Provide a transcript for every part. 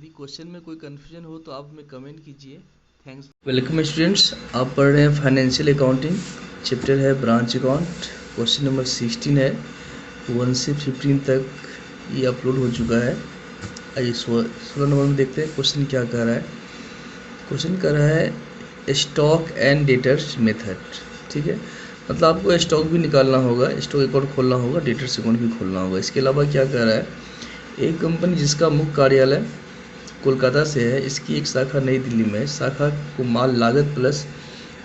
यदि क्वेश्चन में कोई कन्फ्यूजन हो तो आप हमें कमेंट कीजिए। थैंक्स। वेलकम स्टूडेंट्स, आप पढ़ रहे हैं फाइनेंशियल अकाउंटिंग, चैप्टर है ब्रांच अकाउंट। क्वेश्चन नंबर 16 है, 1 से 15 तक ये अपलोड हो चुका है। आइए 16 नंबर में देखते हैं क्वेश्चन क्या कह रहा है। क्वेश्चन कह रहा है स्टॉक एंड डेटर्स मेथड। ठीक है, मतलब आपको स्टॉक भी निकालना होगा, स्टॉक अकाउंट खोलना होगा, डेटर्स अकाउंट भी खोलना होगा। इसके अलावा क्या कह रहा है, एक कंपनी जिसका मुख्य कार्यालय कोलकाता से है, इसकी एक शाखा नई दिल्ली में है। शाखा को माल लागत प्लस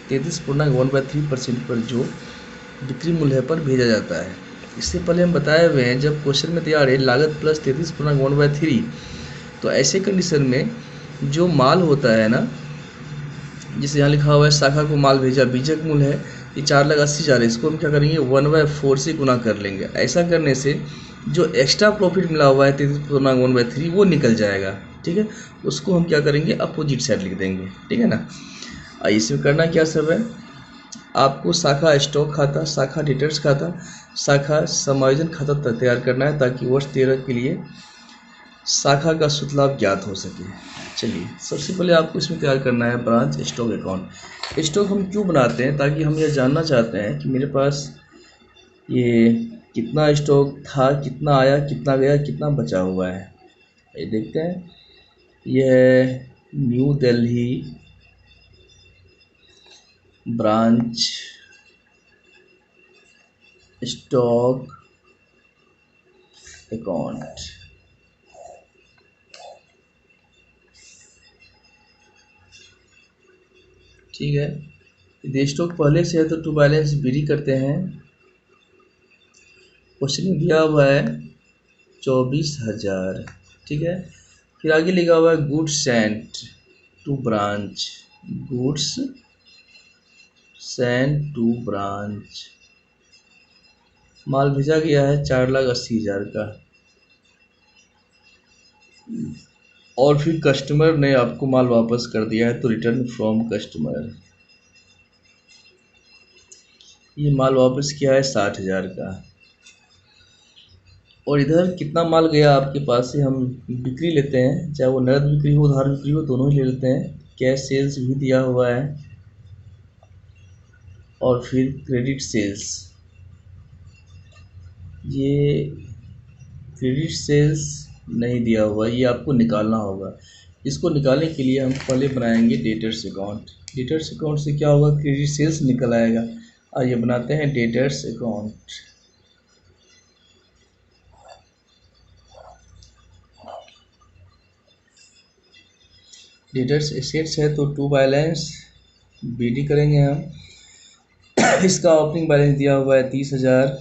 33.1/3% पर जो बिक्री मूल्य पर भेजा जाता है। इससे पहले हम बताए हुए हैं, जब क्वेश्चन में दिया रहे लागत प्लस 33.1/3, तो ऐसे कंडीशन में जो माल होता है ना, जिसे यहाँ लिखा हुआ है शाखा को माल भेजा, बीजक मूल्य है ये 4,80,000 है, इसको हम क्या करेंगे 1/4 से गुना कर लेंगे। ऐसा करने से जो एक्स्ट्रा प्रॉफिट मिला हुआ है 33.1/3 वो निकल जाएगा। ठीक है, उसको हम क्या करेंगे अपोजिट साइड लिख देंगे। ठीक है ना। इसमें करना क्या सब है, आपको शाखा स्टॉक खाता, शाखा डेटर्स खाता, शाखा समायोजन खाता तैयार करना है, ताकि वर्ष 13 के लिए शाखा का शुद्ध लाभ ज्ञात हो सके। चलिए, सबसे पहले आपको इसमें तैयार करना है ब्रांच स्टॉक अकाउंट। स्टॉक हम क्यों बनाते हैं, ताकि हम यह जानना चाहते हैं कि मेरे पास ये कितना स्टॉक था, कितना आया, कितना गया, कितना बचा हुआ है। ये देखते हैं, यह new Delhi branch stock account. ठीक है, यदि स्टॉक पहले से है तो टू बैलेंस बीडी करते हैं। क्वेश्चन में दिया हुआ है 24,000। ठीक है, फिर आगे लिखा हुआ है goods sent to branch, goods sent to branch, माल भेजा गया है 4,80,000 का, और फिर कस्टमर ने आपको माल वापस कर दिया है, तो रिटर्न फ्रॉम कस्टमर। ये माल वापस किया है 60,000 का। और इधर कितना माल गया आपके पास से हम बिक्री लेते हैं, चाहे वो नकद बिक्री हो उधार बिक्री हो, दोनों ही ले लेते हैं। कैश सेल्स भी दिया हुआ है, और फिर क्रेडिट सेल्स। ये क्रेडिट सेल्स नहीं दिया हुआ, ये आपको निकालना होगा। इसको निकालने के लिए हम पहले बनाएंगे डेटर्स अकाउंट। डेटर्स अकाउंट से क्या होगा, क्रेडिट सेल्स निकल आएगा। आइए बनाते हैं डेटर्स अकाउंट। डेटर्स एसेट्स है तो टू बैलेंस बीडी करेंगे हम। इसका ओपनिंग बैलेंस दिया हुआ है 30,000।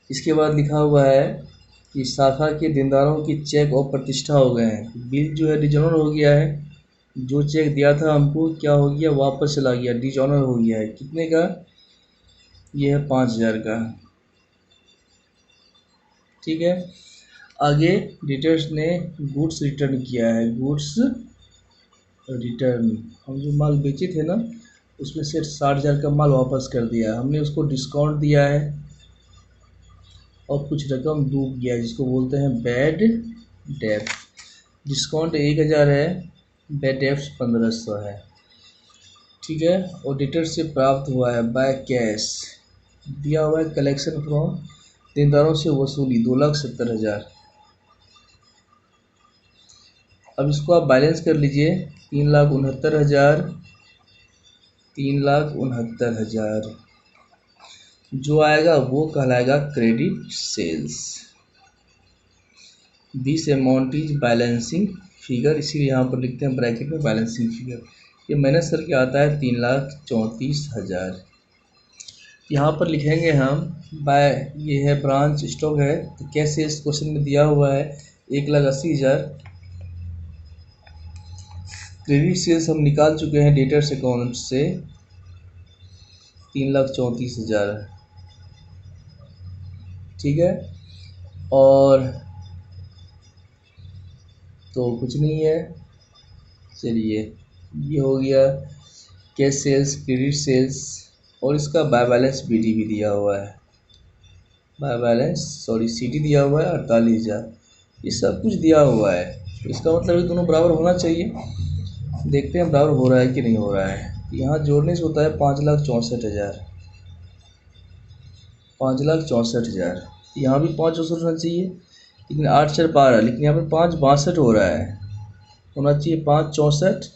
इसके बाद लिखा हुआ है कि शाखा के देनदारों की चेक और प्रतिष्ठा हो गए हैं। बिल जो है डिजॉनर हो गया है, जो चेक दिया था हमको क्या हो गया, वापस चला गया, डिजॉनर हो गया है। कितने का, ये है 5,000 का। ठीक है, आगे डिटेल्स ने गुड्स रिटर्न किया है, गुड्स रिटर्न, हम जो माल बेचे थे ना उसमें से 60,000 का माल वापस कर दिया है हमने, उसको डिस्काउंट दिया है और कुछ रकम डूब गया, जिसको बोलते हैं बैड डेप्ट। डिस्काउंट 1,000 है, बैड डेप्ट 1,500 है। ठीक है, ऑडिटर से प्राप्त हुआ है बाय कैश, दिया हुआ है कलेक्शन फ्रॉम, देनदारों से वसूली 2,70,000। अब इसको आप बैलेंस कर लीजिए, 3,69,000, 3,69,000 जो आएगा वो कहलाएगा credit sales. This amount is balancing figure, इसीलिए यहाँ पर लिखते हैं ब्रैकेट में बैलेंसिंग फिगर। ये माइनस करके आता है 3,34,000। यहाँ पर लिखेंगे हम बाय, ये है ब्रांच स्टॉक है, तो कैसे इस क्वेश्चन में दिया हुआ है 1,80,000। क्रेडिट सेल्स हम निकाल चुके हैं डेटर्स अकाउंट से, 3,34,000। ठीक है, और तो कुछ नहीं है। चलिए, ये हो गया कैश सेल्स, क्रेडिट सेल्स, और इसका बाय बैलेंस बीडी भी दिया हुआ है, बाय बैलेंस सॉरी सीडी दिया हुआ है 48,000। ये सब कुछ दिया हुआ है, तो इसका मतलब ये दोनों बराबर होना चाहिए। देखते हैं बराबर हो रहा है कि नहीं हो रहा है। यहाँ जोड़ने से होता है 5,64,000, 5,64,000। यहाँ भी 5,64 होना चाहिए, लेकिन 8,4,12, लेकिन यहाँ पे 5,62 हो रहा है, होना चाहिए 5,64।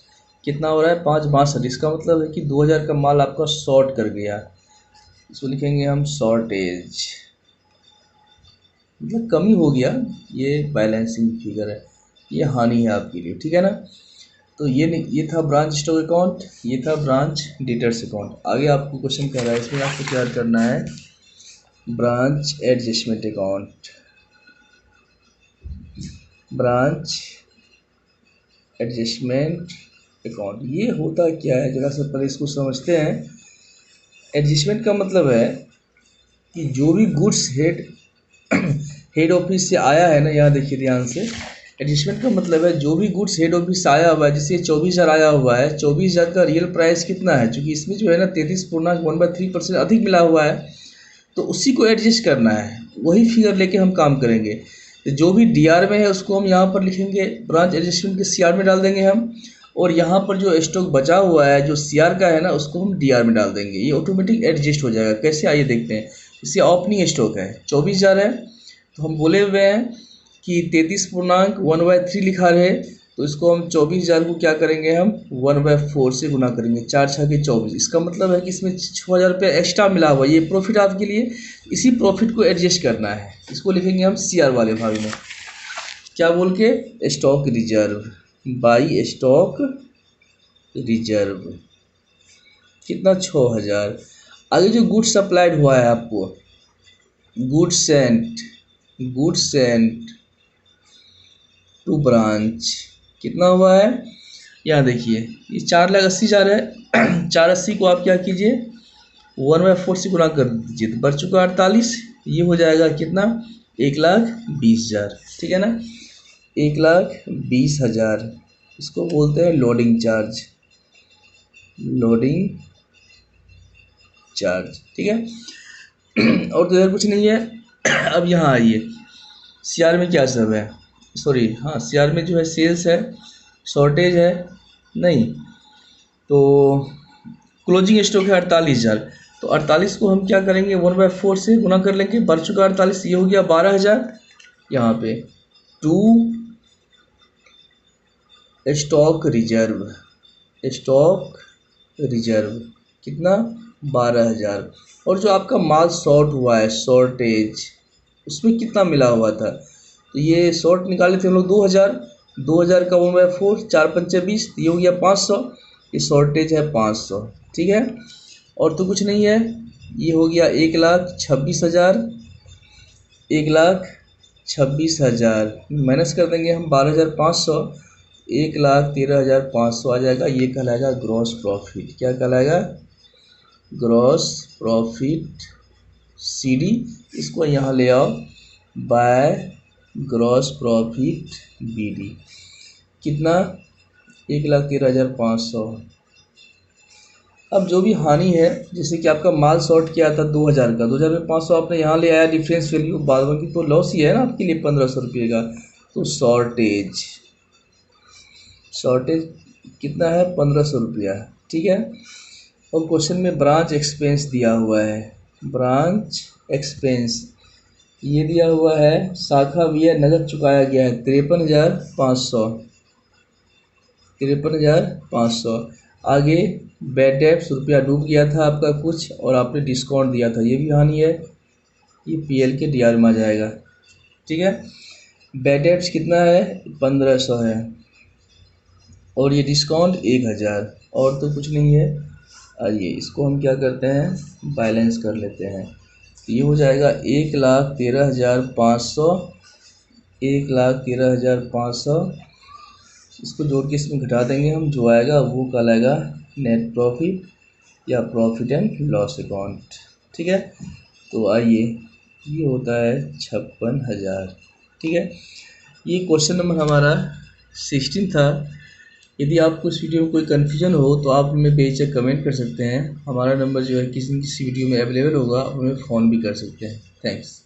कितना हो रहा है? 5,62। इसका मतलब है कि 2,000 का माल आपका शॉर्ट कर गया। इसको लिखेंगे हम शॉर्टेज, मतलब कमी हो गया। ये बैलेंसिंग फिगर है, ये हानि है आपके लिए, ठीक है ना। तो ये था ब्रांच स्टॉक अकाउंट, ये था ब्रांच डेटर्स अकाउंट। आगे आपको क्वेश्चन कह रहा है, इसमें आपको क्या करना है, branch adjustment account. Branch adjustment account ये होता क्या है, जरा से पहले इसको समझते हैं। एडजस्टमेंट का मतलब है कि जो भी गुड्स हेड ऑफिस से आया है ना, यहाँ देखिए ध्यान से। एडजस्टमेंट का मतलब है जो भी गुड्स हेड ऑफिस से आया हुआ है, जैसे 24,000 आया हुआ है, 24,000 का रियल प्राइस कितना है, क्योंकि इसमें जो है ना 33.1/3% अधिक मिला हुआ है, तो उसी को एडजस्ट करना है, वही फिगर लेके हम काम करेंगे। तो जो भी डीआर में है उसको हम यहाँ पर लिखेंगे, ब्रांच एडजस्टमेंट के सीआर में डाल देंगे हम, और यहाँ पर जो स्टॉक बचा हुआ है जो सीआर का है ना, उसको हम डीआर में डाल देंगे। ये ऑटोमेटिक एडजस्ट हो जाएगा। कैसे, आइए देखते हैं। जैसे ओपनिंग स्टॉक है 24,000 है, तो हम बोले हुए हैं कि 33.1/3 लिखा रहे, तो इसको हम 24,000 को क्या करेंगे, हम 1/4 से गुना करेंगे, 4×6 = 24। इसका मतलब है कि इसमें 6,000 रुपये एक्स्ट्रा मिला हुआ, ये प्रॉफिट आपके लिए। इसी प्रॉफिट को एडजस्ट करना है, इसको लिखेंगे हम सीआर वाले भाग में, क्या बोल के, stock reserve by stock reserve. कितना, 6,000। आगे जो गुड्स सप्लाइड हुआ है आपको, गुड्स सेंट टू ब्रांच, कितना हुआ है, यहाँ देखिए ये 4,80,000 है। 480 को आप क्या कीजिए, 1/4 से गुना कर दीजिए, तो बच चुका 48। ये हो जाएगा कितना, 1,20,000, ठीक है ना, 1,20,000। इसको बोलते हैं लोडिंग चार्ज, ठीक है। और तो इधर कुछ नहीं है। अब यहाँ आइए, सीआर में क्या सब है, सॉरी हाँ, सीआर में जो है सेल्स है, शॉर्टेज है नहीं, तो क्लोजिंग स्टॉक है 48,000। तो 48 को हम क्या करेंगे, 1/4 से गुना कर लेंगे, बढ़ चुका 48, ये हो गया 12,000। यहाँ पे टू स्टॉक रिजर्व कितना, 12,000। और जो आपका माल शॉर्ट हुआ है, शॉर्टेज, उसमें कितना मिला हुआ था, तो ये शॉर्ट निकाले थे हम लोग 2,000 का 1/4, 4×5 = 20, ये हो गया 500। ये शॉर्टेज है 500, ठीक है। और तो कुछ नहीं है, ये हो गया 1,26,000, 1,26,000 माइनस कर देंगे हम 12,500, 1,13,500 आ जाएगा। ये कहलाएगा ग्रॉस प्रॉफिट। क्या कहलाएगा, ग्रॉस प्रॉफिट सीडी। इसको यहाँ ले आओ, बाय ग्रॉस प्रॉफिट बीडी। कितना, 1,13,500। अब जो भी हानि है, जैसे कि आपका माल शॉर्ट किया था 2,000 का, 2,000 में 500 आपने यहाँ ले आया डिफरेंस वैल्यू, बाद बाकी तो लॉस ही है ना आपके लिए 1,500 रुपये का। तो शॉर्टेज कितना है, 1,500 रुपया, ठीक है। और क्वेश्चन में ब्रांच एक्सपेंस दिया हुआ है, ब्रांच एक्सपेंस ये दिया हुआ है, शाखा व्यय नगद चुकाया गया है 53,500। आगे बैड डेब्ट्स रुपया डूब गया था आपका कुछ, और आपने डिस्काउंट दिया था, ये भी हानि है, ये पीएल के डीआर में आ जाएगा, ठीक है। बैड डेब्ट्स कितना है, 1,500 है, और ये डिस्काउंट 1,000, और तो कुछ नहीं है। आइए इसको हम क्या करते हैं, बैलेंस कर लेते हैं। तो ये हो जाएगा 1,13,500, 1,13,500। इसको जोड़ के इसमें घटा देंगे हम, जो आएगा वो कहलाएगा नेट प्रॉफिट या प्रॉफिट एंड लॉस अकाउंट, ठीक है। तो आइए, ये होता है 56,000, ठीक है। ये क्वेश्चन नंबर हमारा 16 था। यदि आपको इस वीडियो में कोई कन्फ्यूजन हो तो आप हमें बेझिझक कमेंट कर सकते हैं। हमारा नंबर जो है किसी न किसी वीडियो में अवेलेबल होगा, आप हमें फ़ोन भी कर सकते हैं। थैंक्स।